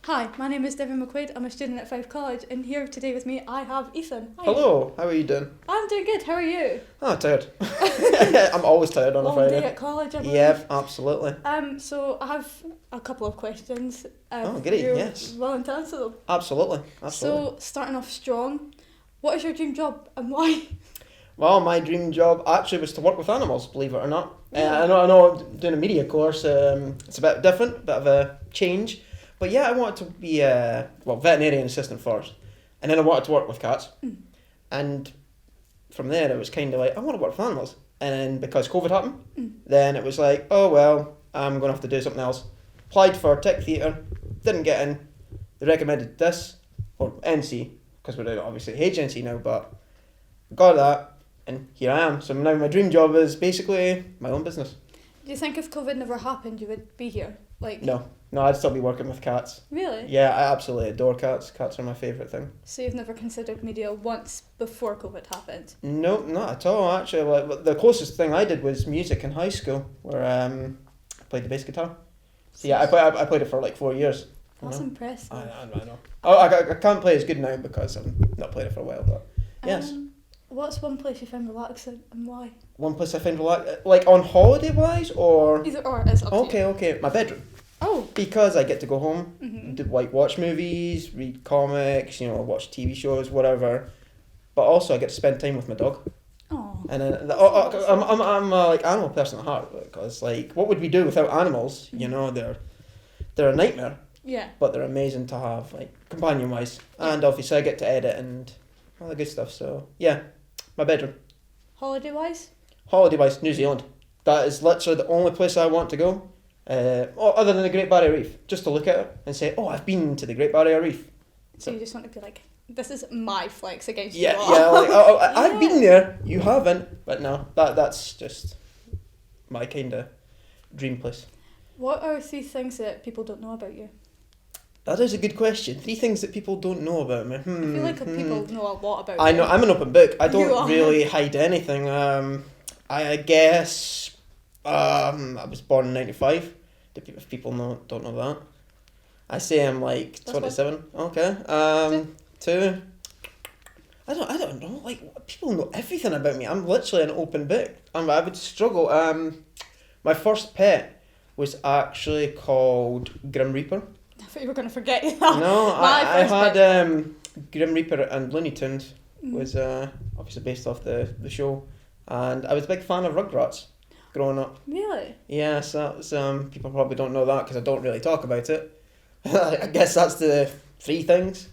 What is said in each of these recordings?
Hi, my name is Devyn McQuaid. I'm a student at Fife College, and here today with me I have Ethan. Hi. Hello, how are you doing? I'm doing good. How are you? Oh, tired. I'm always tired on a Long Friday. day at college, I believe. Yep, absolutely. So I have a couple of questions. Great, You're yes. willing to answer them? Absolutely. So, starting off strong, what is your dream job and why? Well, my dream job actually was to work with animals, believe it or not. Yeah. I know I'm doing a media course. It's a bit different, a bit of a change. But yeah, I wanted to be a veterinarian assistant first. And then I wanted to work with cats. And from there it was kind of like, I want to work with animals. And then because COVID happened, then it was like, oh well, I'm going to have to do something else. Applied for tech theatre, didn't get in. They recommended this, or NC, because we're obviously HNC now, but got that, and here I am. So now my dream job is basically my own business. Do you think if COVID never happened, you would be here? No, I'd still be working with cats. Really? Yeah, I absolutely adore cats. Cats are my favourite thing. So you've never considered media once before COVID happened? No, not at all, actually. Like, the closest thing I did was music in high school, where I played the bass guitar. So yeah, I played it for like 4 years. That's impressive. I know. I can't play as good now because I've not played it for a while, but yes. What's one place you find relaxing and why? One place I find like on holiday wise or? Either or, it's up to you. Okay, my bedroom. Oh. Because I get to go home, watch movies, read comics, watch TV shows, whatever. But also I get to spend time with my dog. Oh. And then I'm a like animal person at heart, because like what would we do without animals? They're a nightmare. Yeah. But they're amazing to have, like, companion wise. And obviously I get to edit and all the good stuff. So yeah, my bedroom. Holiday wise? Holiday wise, New Zealand. That is literally the only place I want to go. Other than the Great Barrier Reef, just to look at it and say, oh, I've been to the Great Barrier Reef. So you just want to be like, this is my flex against you. Yeah, like, I've been there, you haven't. But no, that's just my kind of dream place. What are 3 things that people don't know about you? That is a good question. 3 things that people don't know about me. I feel like people know a lot about you. I know, I'm an open book. I don't really hide anything. I guess I was born in 95. If people don't know that. I say I'm like 27. Okay. 2. I don't know. Like, people know everything about me. I'm literally an open book. I would struggle. My first pet was actually called Grim Reaper. I thought you were going to forget that. No, I had Grim Reaper and Looney Tunes was obviously based off the show, and I was a big fan of Rugrats growing up. Really? Yeah, so that was, people probably don't know that because I don't really talk about it. I guess that's the 3 things.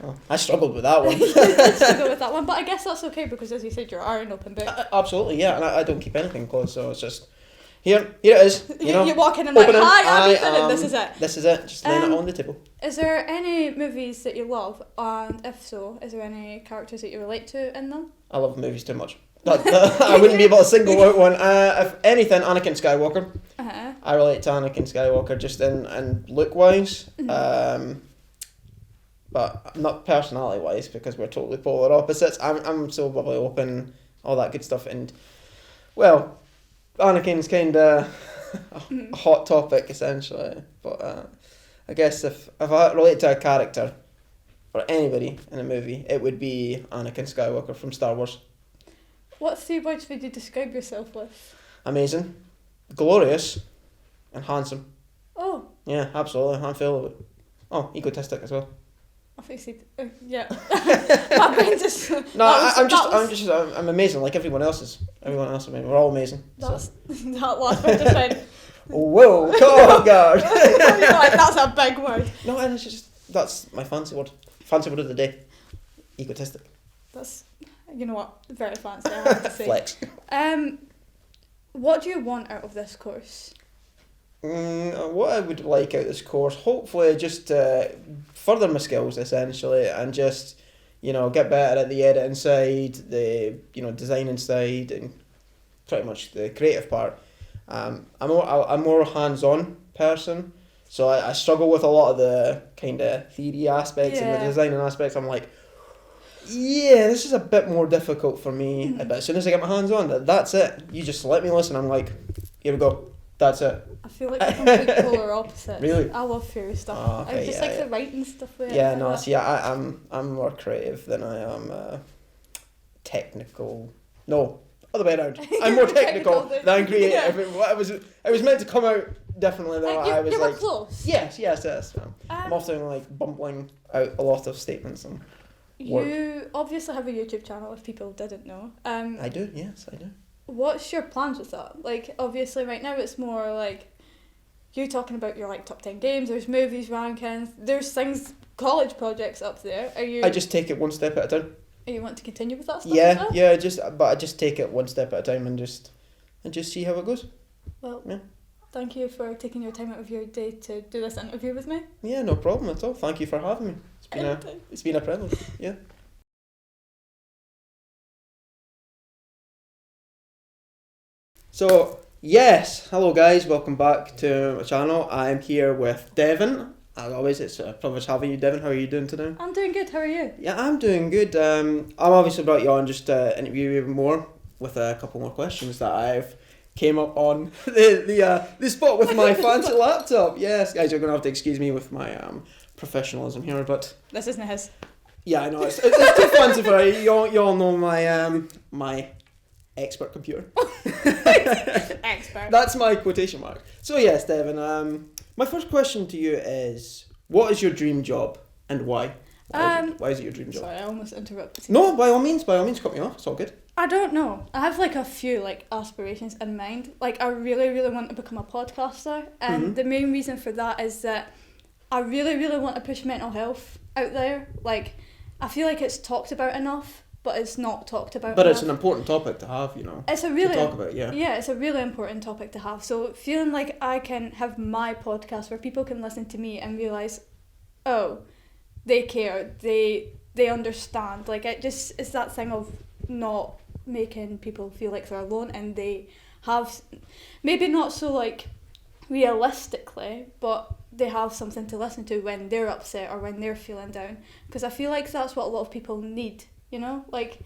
Oh, I struggled with that one. You did struggle with that one, but I guess that's okay because, as you said, you are an open book. Absolutely, yeah, and I don't keep anything close, so it's just here it is. You walk in and like, hi, I'm Ethan, and this is it. This is it. Just laying it on the table. Is there any movies that you love, and if so, is there any characters that you relate to in them? I love movies too much. I wouldn't be able to single out one. If anything, Anakin Skywalker. I relate to Anakin Skywalker just in look wise, but not personality wise because we're totally polar opposites. I'm so bubbly, open, all that good stuff, and well, Anakin's kind of a hot topic essentially. But I guess if I relate to a character or anybody in a movie, it would be Anakin Skywalker from Star Wars. What 3 words would you describe yourself with? Amazing, glorious, and handsome. Oh. Yeah, absolutely. I'm full of it. Oh, egotistic as well. I think you said, yeah. My brain just. No, I'm amazing, like everyone else is. Everyone else, I mean, we're all amazing. That's that last word just went. Whoa! Oh God! Like, that's a big word. No, and it's just that's my fancy word. Fancy word of the day. Egotistic. That's, you know what, very fancy, I have to say. Flex. What do you want out of this course? What I would like out of this course, hopefully just further my skills essentially, and just get better at the editing side, the designing side, and pretty much the creative part. I'm more hands-on person, so I struggle with a lot of the kind of theory aspects and the designing aspects. I'm like, yeah, this is a bit more difficult for me. But as soon as I get my hands on, that's it. You just let me listen. I'm like, here we go. That's it. I feel like the complete polar opposite. Really? I love fairy stuff. Oh, okay, I just like the writing stuff with it. Yeah, no, see, I'm more creative than I am technical. No, other way around. I'm more technical than I'm creative. Yeah. It was meant to come out differently though. I was you were like, close. yes. I'm often like bumbling out a lot of statements and work. You obviously have a YouTube channel if people didn't know. I do, yes, I do. What's your plans with that? Like, obviously right now it's more like you talking about your like top 10 games, there's movies, rankings, there's things, college projects up there. I just take it one step at a time. Are you want to continue with that stuff? Yeah, I just take it one step at a time and just see how it goes. Well, yeah. Thank you for taking your time out of your day to do this interview with me. Yeah, no problem at all. Thank you for having me. It's been a privilege. Yeah. So, yes, hello guys, welcome back to my channel. I'm here with Devyn. As always, it's a privilege having you, Devyn. How are you doing today? I'm doing good, how are you? Yeah, I'm doing good. I'm obviously brought you on just to interview you even more with a couple more questions that I've came up on the spot with my fancy laptop. Yes, guys, you're going to have to excuse me with my professionalism here, but... This isn't his. Yeah, I know, it's too fancy for you. You all know my expert computer. Expert. That's my quotation mark. So yes, Devyn, my first question to you is, what is your dream job and why? Why is it your dream job? Sorry, I almost interrupted you. No, by all means, cut me off. It's all good. I don't know. I have like a few like aspirations in mind. Like I really, really want to become a podcaster, and the main reason for that is that I really, really want to push mental health out there. Like I feel like it's talked about enough, but it's not talked about But enough. it's an important topic to have, It's a really to talk about, yeah. Yeah, it's a really important topic to have. So feeling like I can have my podcast where people can listen to me and realise, oh, they care, they understand. Like it's that thing of not making people feel like they're alone, and they have maybe not so like realistically, but they have something to listen to when they're upset or when they're feeling down, because I feel like that's what a lot of people need, like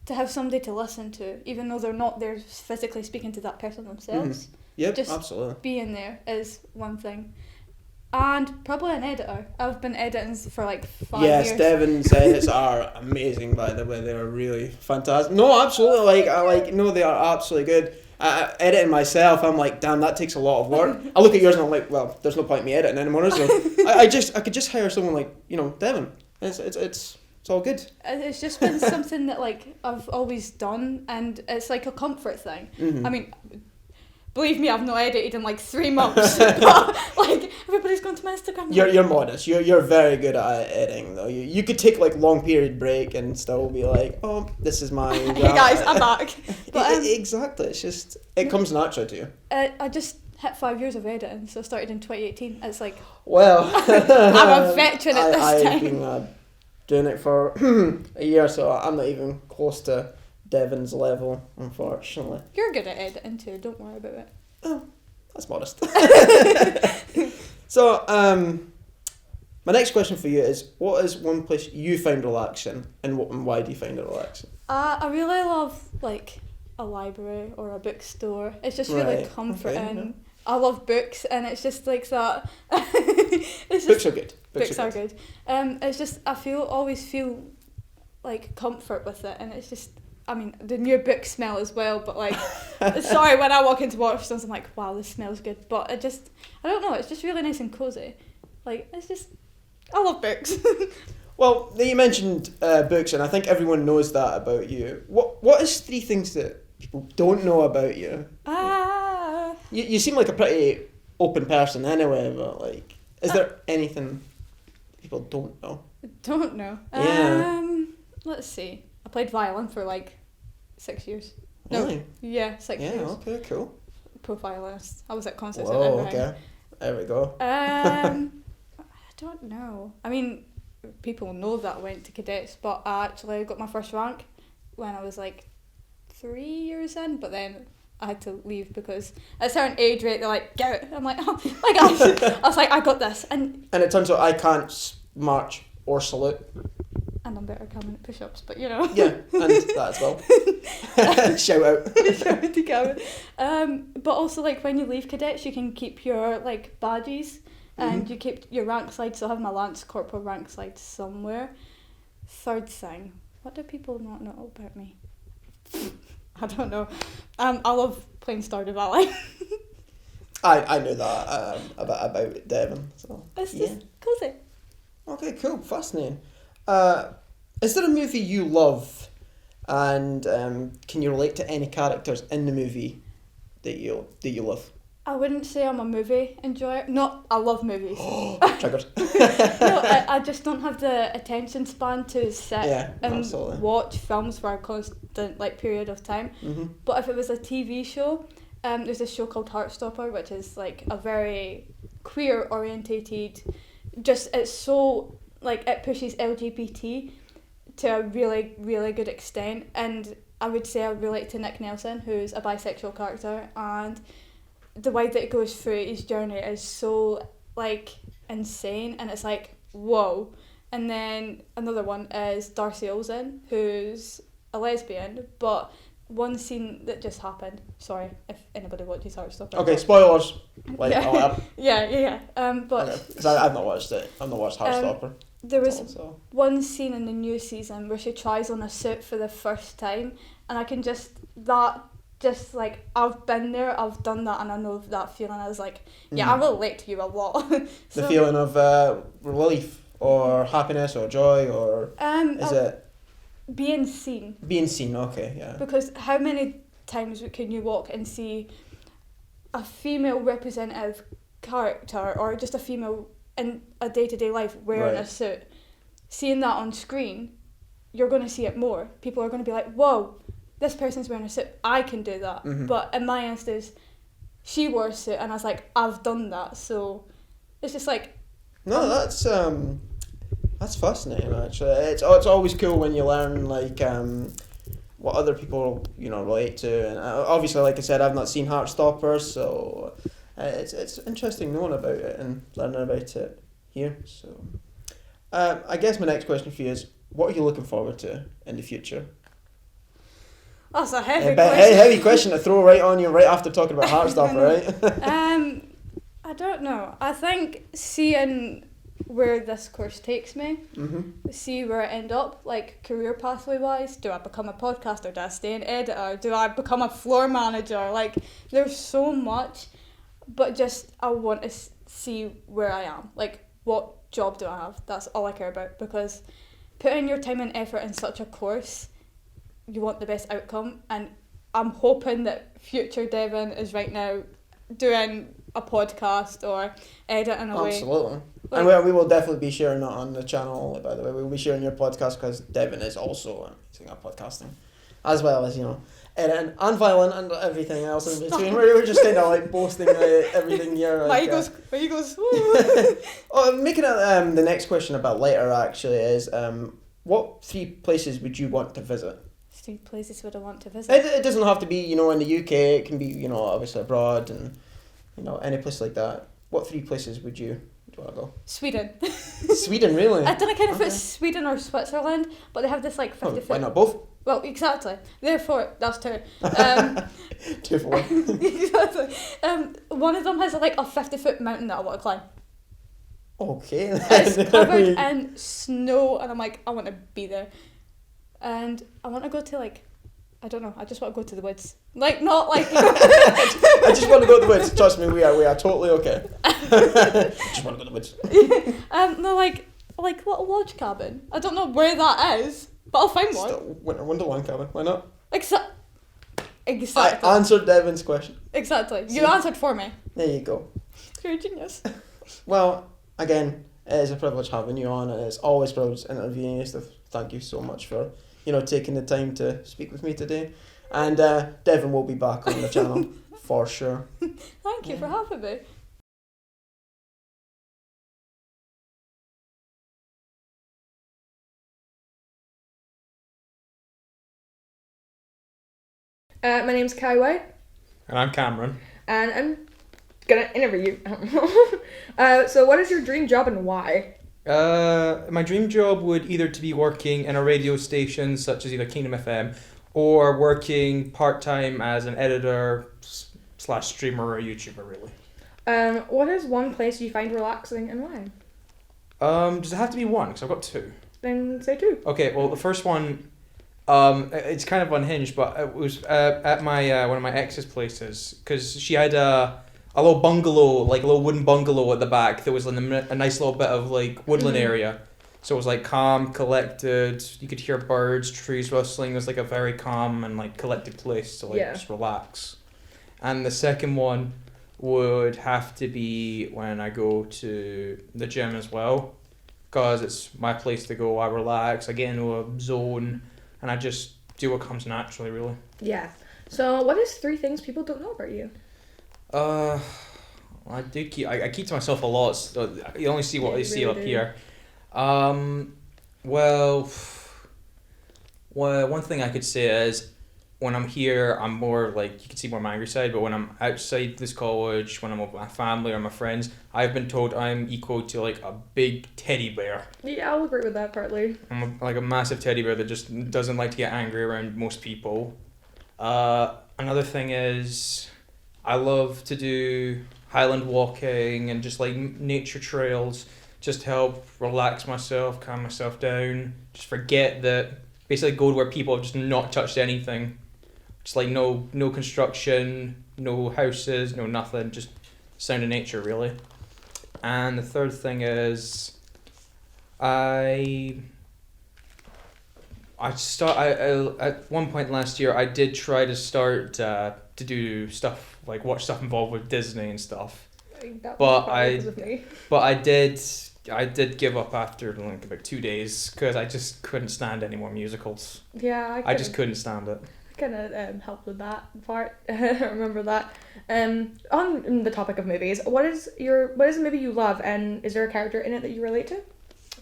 to have somebody to listen to, even though they're not there physically speaking to that person themselves. Yep, just absolutely. Being there is one thing. And probably an editor. I've been editing for like 5 years. Yes, Devyn's edits are amazing, by the way. They're really fantastic. No, absolutely. No, they are absolutely good. Editing myself, I'm like, damn, that takes a lot of work. I look at yours and I'm like, well, there's no point in me editing anymore, is there? I could just hire someone like, Devyn. It's all good. It's just been something that like I've always done, and it's like a comfort thing. Mm-hmm. I mean, believe me, I've not edited in like 3 months. But like everybody's gone to my Instagram. You're modest. You're very good at editing though. You could take like long period break and still be like, oh, this is my. Hey guys, I'm back. But, exactly. It's just it comes natural to you. I just hit 5 years of editing, so I started in 2018. It's like, well, I'm a veteran at this time. I've been doing it for a year, so I'm not even close to Devyn's level, unfortunately. You're good at editing too, don't worry about it. Oh, that's modest. So, my next question for you is, what is one place you find relaxing, and why do you find it relaxing? I really love like a library or a bookstore. It's just really comforting. Okay, yeah. I love books, and it's just like that. Books are good. Books are good. It's just always feel like comfort with it, and it's just. I mean, the new book smell as well, but like, sorry, when I walk into Waterstones, I'm like, wow, this smells good. But I don't know, it's just really nice and cozy. Like, I love books. Well, you mentioned books, and I think everyone knows that about you. What is 3 things that people don't know about you? You seem like a pretty open person anyway, but like, is there anything people don't know? Don't know. Yeah. Let's see. I played violin for like 6 years. Really? No, yeah, 6 years. Yeah, okay, cool. Pro violinist. I was at concerts Whoa, at everything. okay. There we go. I don't know. I mean, people know that I went to cadets, but I actually got my first rank when I was like 3 years in, but then I had to leave because at a certain age rate they're like, get out. I'm like, oh my gosh. I was like, I got this. And it turns out I can't march or salute. And I'm better Cameron at push-ups, but you know. Yeah, and that as well. Shout out. Shout out to Cameron. But also, like, when you leave cadets, you can keep your, like, badges and you keep your rank slides. So I have my Lance Corporal rank slide somewhere. Third thing, what do people not know about me? I don't know. I love playing Stardew Valley. I knew that about Devon. So It's just cozy. Okay, cool, fascinating. Is there a movie you love, and can you relate to any characters in the movie that you love? I wouldn't say I'm a movie enjoyer. No, I love movies. Triggered. No, I just don't have the attention span to sit and absolutely. watch films for a constant like period of time. Mm-hmm. But if it was a TV show, there's a show called Heartstopper, which is like a very queer orientated. Just it's so like it pushes LGBT to a really really good extent, and I would say I relate to Nick Nelson, who's a bisexual character, and the way that it goes through his journey is so like insane, and it's like whoa. And then another one is Darcy Olsen, who's a lesbian, but one scene that just happened, sorry if anybody watches Heartstopper. Okay, spoilers. Like, yeah. But because I've not watched it. I've not watched Heartstopper. There was one scene in the new season where she tries on a suit for the first time, and I can just like I've been there, I've done that, and I know that feeling. I was like, I relate to you a lot. The feeling of relief or happiness or joy, or is it being seen? Being seen, okay, yeah. Because how many times can you walk and see a female representative character or just a female in a day-to-day life wearing a suit? Seeing that on screen, you're going to see it more. People are going to be like, whoa, this person's wearing a suit, I can do that. Mm-hmm. But in my instance, she wore a suit and I was like, I've done that. So it's just like... No, that's fascinating actually. It's always cool when you learn like what other people relate to, and obviously, like I said, I've not seen Heartstopper, so it's interesting knowing about it and learning about it here. So I guess my next question for you is, what are you looking forward to in the future? That's a heavy question. Heavy question to throw right on you right after talking about Heartstopper, right? I don't know. I think seeing where this course takes me, see where I end up, like career pathway wise. Do I become a podcaster? Do I stay an editor? Do I become a floor manager? Like, there's so much, but just I want to see where I am. Like, what job do I have? That's all I care about, because putting your time and effort in such a course, you want the best outcome, and I'm hoping that future Devyn is right now doing a podcast or editing away. Absolutely. Like, and we will definitely be sharing that on the channel, by the way. We'll be sharing your podcast because Devyn is also amazing at podcasting, as well as, editing and violin and everything else in between. We're just kind of like boasting everything here. My ego's. Making it the next question about later actually is, what 3 places would you want to visit? 3 places would I want to visit? It doesn't have to be, in the UK. It can be, obviously abroad and, any place like that. What 3 places would you want to go? Sweden. Sweden, really? I don't know if it's Sweden or Switzerland, but they have this like 50 foot. Why not both? Well, exactly. Therefore, that's 2. 2 for 1. Exactly. One of them has like a 50-foot mountain that I want to climb. Okay. It's covered in snow, and I'm like, I want to be there. And I want to go to like, I don't know, I just want to go to the woods. Like, not like... I just want to go to the woods. Trust me, we are totally okay. Just want to go to the woods. No, like little lodge cabin. I don't know where that is, but I'll find one. Still, Winter Wonderland cabin, why not? Exactly. I answered Devyn's question. Exactly. You answered for me. There you go. You're a genius. Well, again, it is a privilege having you on, and it's always a privilege interviewing you, so thank you so much for taking the time to speak with me today. And Devyn will be back on the channel for sure. Thank you for having me. My name's Kaiwei. And I'm Cameron. And I'm gonna interview you. So what is your dream job and why? My dream job would either to be working in a radio station such as either Kingdom FM or working part-time as an editor / streamer or YouTuber, really. What is one place you find relaxing and why? Does it have to be one? Because I've got two. Then say two. Okay, well, the first one, it's kind of unhinged, but it was at my one of my ex's places, because she had a little bungalow, like a little wooden bungalow at the back that was in a nice little bit of like woodland area. So it was like calm, collected. You could hear birds, trees rustling. It was like a very calm and like collected place to like just relax. And the second one would have to be when I go to the gym as well, because it's my place to go. I relax, I get into a zone, and I just do what comes naturally, really. Yeah. So what is 3 things people don't know about you? I keep to myself a lot, so you only see what you see up here. Well, one thing I could say is when I'm here, I'm more like, you can see more my angry side, but when I'm outside this college, when I'm with my family or my friends, I've been told I'm equal to like a big teddy bear. Yeah, I'll agree with that partly. I'm like a massive teddy bear that just doesn't like to get angry around most people. Another thing is I love to do highland walking and just like nature trails, just help relax myself, calm myself down, just forget that, basically go to where people have just not touched anything. Just like no construction, no houses, no nothing, just sound of nature, really. And the third thing is I at one point last year I did try to start to do stuff like watch stuff involved with Disney and stuff. But I did give up after like about 2 days because I just couldn't stand any more musicals. Yeah, I just couldn't stand it. I kind of helped with that part. I remember that. On the topic of movies, what is a movie you love, and is there a character in it that you relate to?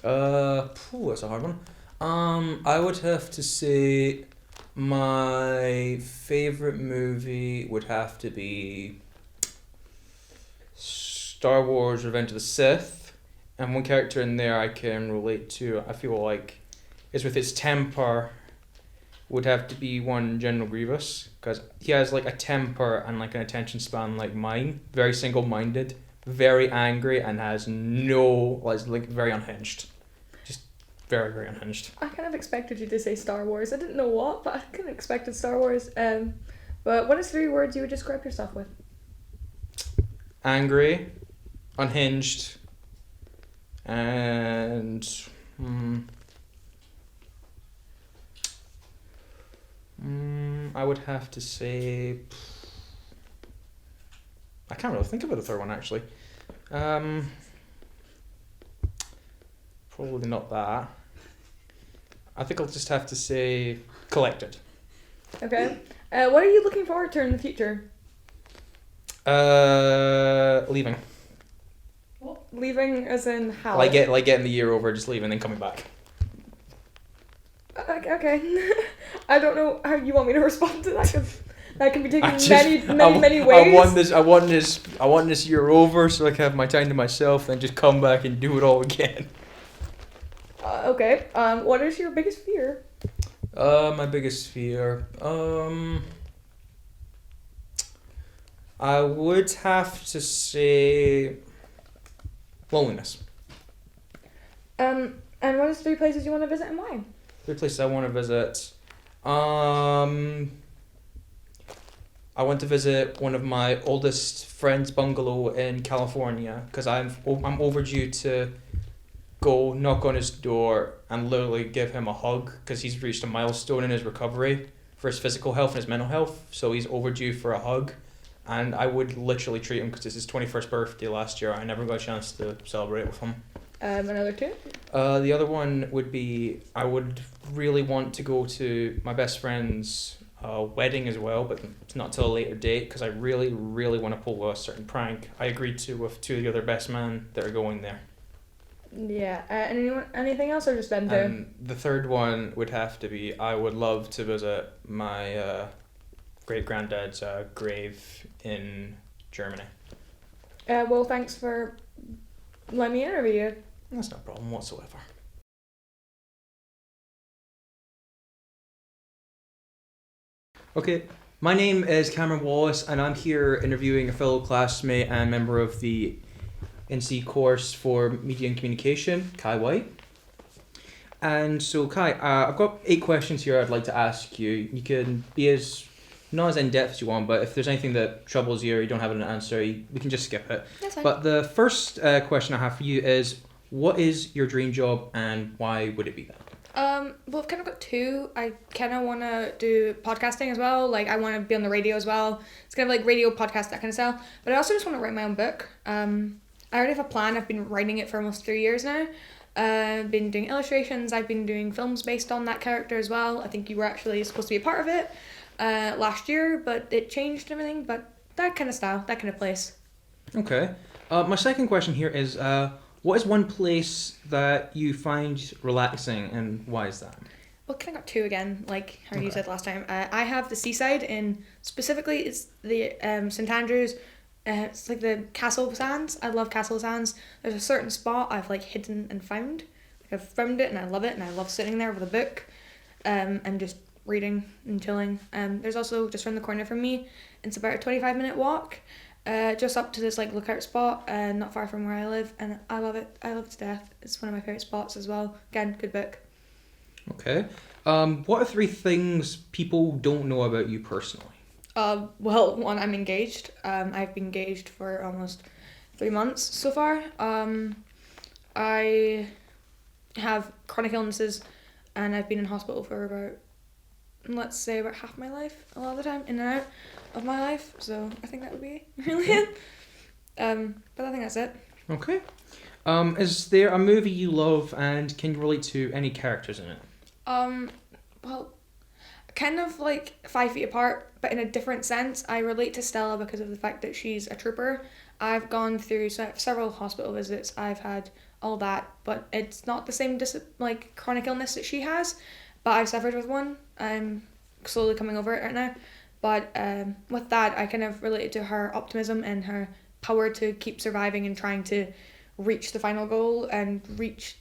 That's a hard one. I would have to say my favorite movie would have to be Star Wars: Revenge of the Sith, and one character in there I can relate to, I feel like, is with its temper, would have to be one General Grievous, because he has like a temper and like an attention span like mine, very single-minded, very angry, and has like very unhinged. Just very, very unhinged. I kind of expected you to say Star Wars. I didn't know what, but I kind of expected Star Wars. But what is 3 words you would describe yourself with? Angry, unhinged, and I would have to say, I can't really think about the third one actually. Probably not that. I think I'll just have to say collected. Okay. What are you looking forward to in the future? Leaving. What? Leaving as in how? Like getting the year over, just leaving and then coming back. Okay. I don't know how you want me to respond to that, because that can be taken many ways. I want this year over so I can have my time to myself, and just come back and do it all again. Okay. What is your biggest fear? My biggest fear. I would have to say loneliness. And what is 3 places you want to visit and why? 3 places I want to visit. I want to visit one of my oldest friend's bungalow in California, because I'm overdue to go knock on his door and literally give him a hug, because he's reached a milestone in his recovery for his physical health and his mental health, so he's overdue for a hug. And I would literally treat him, because it's his 21st birthday last year. I never got a chance to celebrate with him. Another 2? The other one would be, I would really want to go to my best friend's wedding as well, but it's not till a later date, because I really, really want to pull a certain prank I agreed to with 2 of the other best men that are going there. Yeah. Anything else, or just them 2? And the third one would have to be, I would love to visit my great-granddad's grave in Germany. Well, thanks for letting me interview you. That's no problem whatsoever. Okay, my name is Cameron Wallace, and I'm here interviewing a fellow classmate and member of the NC course for Media and Communication, Kai White. And so, Kai, I've got 8 questions here I'd like to ask you. You can be not as in-depth as you want, but if there's anything that troubles you or you don't have an answer, we can just skip it. That's fine. But the first question I have for you is, what is your dream job and why would it be that? Well, I've kind of got 2. I kind of want to do podcasting as well. Like, I want to be on the radio as well. It's kind of like radio, podcast, that kind of stuff. But I also just want to write my own book. I already have a plan. I've been writing it for almost 3 years now. I've been doing illustrations. I've been doing films based on that character as well. I think you were actually supposed to be a part of it last year, but it changed and everything. But that kind of style, that kind of place. Okay. My second question here is, what is one place that you find relaxing and why is that? Well, kind of got 2 again, like how you said last time. I have the seaside specifically it's the St Andrews. It's like the Castle Sands. I love Castle Sands. There's a certain spot I've like hidden and found. Like, I've found it and I love it and I love sitting there with a book and just reading and chilling. There's also just around the corner from me. It's about a 25-minute walk. Just up to this like lookout spot, not far from where I live, and I love it. I love it to death. It's one of my favourite spots as well. Again, good book. Okay. What are 3 things people don't know about you personally? Well, 1, I'm engaged. I've been engaged for almost 3 months so far. I have chronic illnesses, and I've been in hospital for about, let's say, about half my life, a lot of the time, in and out of my life. So I think that would be really it. But I think that's it. Okay. Is there a movie you love and can you relate to any characters in it? Well, kind of like 5 Feet Apart, but in a different sense. I relate to Stella because of the fact that she's a trooper. I've gone through several hospital visits. I've had all that, but it's not the same like chronic illness that she has. But I've suffered with one. I'm slowly coming over it right now. But with that, I kind of related to her optimism and her power to keep surviving and trying to reach the final goal and reach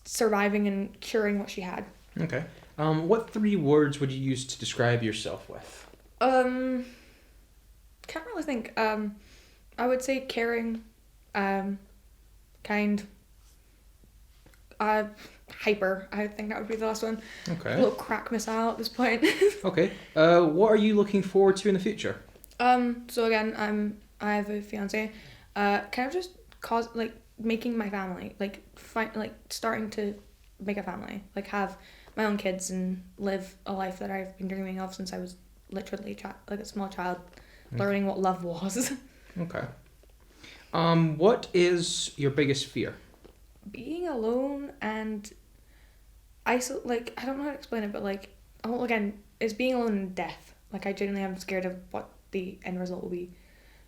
surviving and curing what she had. Okay. What 3 words would you use to describe yourself with? Can't really think. I would say caring, kind, hyper. I think that would be the last one. Okay. A little crack missile at this point. Okay. What are you looking forward to in the future? So again, I have a fiance. Kind of just making my family, starting to make a family, like have my own kids and live a life that I've been dreaming of since I was literally a small child, learning what love was. Okay. What is your biggest fear? Being alone and I don't know how to explain it, but again, it's being alone in death. Like, I genuinely am scared of what the end result will be.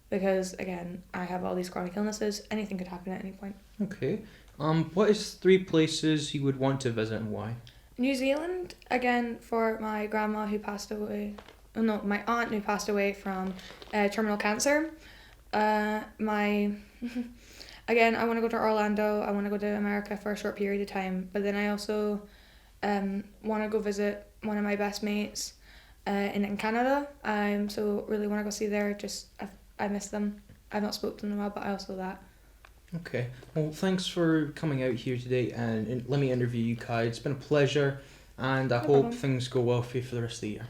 Because, again, I have all these chronic illnesses. Anything could happen at any point. Okay. What is 3 places you would want to visit and why? New Zealand, again, for my grandma who passed away. Oh, no, my aunt who passed away from terminal cancer. Again, I want to go to Orlando. I want to go to America for a short period of time. But then I also want to go visit one of my best mates in Canada. So really want to go see there. I miss them. I've not spoken to them in a while, but I also that. Okay. Well, thanks for coming out here today and let me interview you, Kai. It's been a pleasure, and I hope things go well for you for the rest of the year.